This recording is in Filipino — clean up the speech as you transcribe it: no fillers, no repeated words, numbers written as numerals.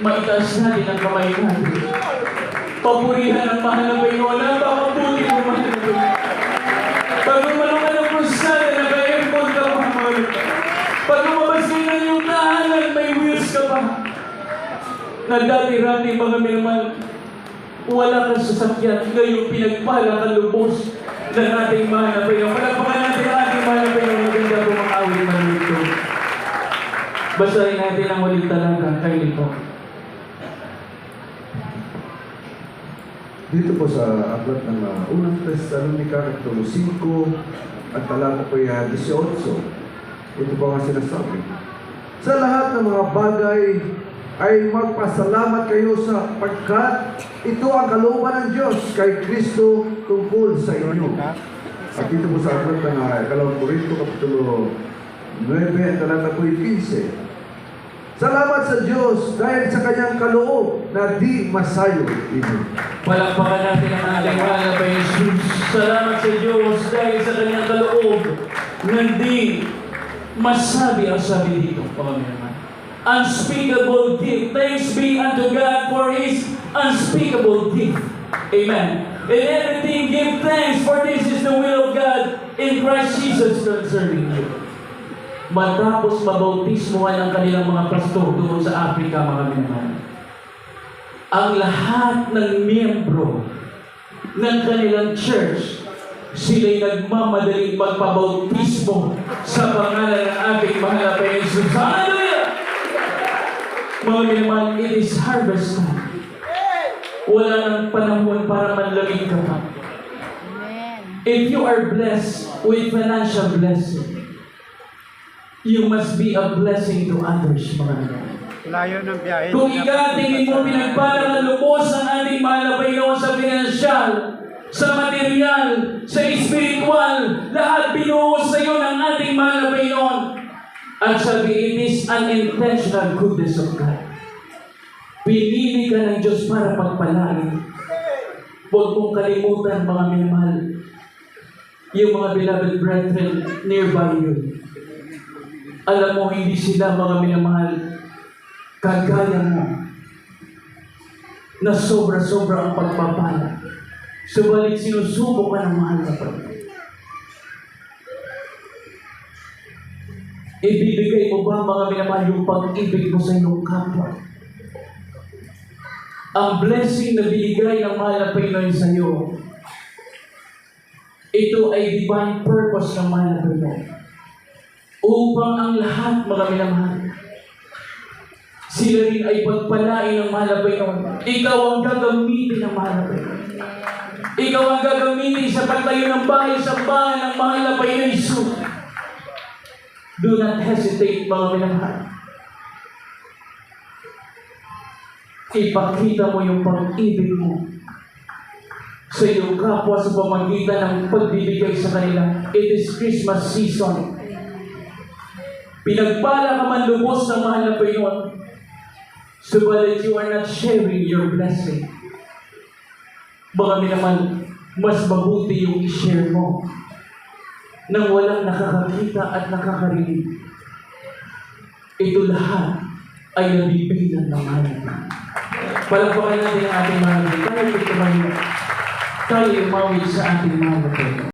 maitaas natin ang kamay natin. Papurihan ang mahal na Panginoon. Napakabuti mo, mahal na Panginoon. Pag umalong ka ng krusada, naka-airport ka pa, mahal. Pag lumabas ka ng iyong tahanan, may wheels ka pa. Na dati-rati, mga minamahal, wala kang sasakyan. Ngayon, pinagpala ka lubos ng ating mahal na Panginoon. Palagpakan natin ang ating mahal na Panginoon. Maganda po mga awit malito. Basahin natin ang ulit talaga kay Lito. Dito po sa aklat ng unang Tesalonica, Kapitulo 5, at talata po 18. Ito po ang sinasabi. Sa lahat ng mga bagay ay magpasalamat kayo sapagkat ito ang kalooban ng Diyos kay Kristo tungkol sa inyo. At dito po sa aklat ng 2 Korinto, Kapitulo 9, at talata po 15. Salamat sa Diyos dahil sa kanyang kaloob na di masayo inyo. Palakpakan natin ang ating mahal na Panginoon. Salamat sa Diyos dahil sa kanyang kaloob na di masabi ang sabi dito, pamamayan. Unspeakable gift. Thanks be unto God for His unspeakable gift. Amen. In everything, give thanks, for this is the will of God in Christ Jesus concerning you. Matapos mabautismohan ang kanilang mga pastor doon sa Africa, mga minamahal, ang lahat ng miyembro ng kanilang church, sila'y nagmamadaling magpabautismo sa pangalan ng ating mahal na Panginoon. Hallelujah! Mga minamahal, it is harvest time. Wala nang panahon para manlamig ka pa. If you are blessed with financial blessing, you must be a blessing to others, mga minamahal. Layo ng biyahe. Kung ikatingin mo pinagpalang na lubos ang ating mahal na Panginoon sa pinansyal, sa material, sa espiritual, lahat binuhos sa iyo ng ating mahal na Panginoon. At sabi, it is an intentional goodness of God. Pinili ka ng Diyos para pagpalain. Huwag mong kalimutan, mga minamahal, yung mga beloved brethren nearby you. Alam mo, hindi sila, mga minamahal, kagaya mo, na sobra-sobra ang pagpapala. Subalit sinusubok ka ng mahal na Panginoon. Ibibigay mo ba, mga minamahal, yung pag-ibig mo sa iyong kapwa? Ang blessing na binigay ng mahal na Panginoon sa iyo, ito ay divine purpose ng mahal na Panginoon. Upang ang lahat, mga minamahal, sila rin ay pagpalain ng mahal na Panginoon. Ikaw ang gagamitin ng mahal na Panginoon. Ikaw ang gagamitin sa pagtayo ng bahay sa bahay ng mahal na Panginoon Jesus. Do not hesitate, mga minamahal. Ipakita mo yung pag-ibig mo sa iyong kapwa sa pamagitan ng pagbibigay sa kanila. It is Christmas season. Pinagpala ka man lubos ng mahal na Panginoon, subalit you are not sharing your blessing. Baka minamahal, mas mabuti yung i-share mo nang walang nakakakita at nakakarinig. Ito lahat ay nabibilan ng mahal na Panginoon. Palagpakan natin ang ating mahal na Panginoon. Tayo umawit sa ating mahal na Panginoon.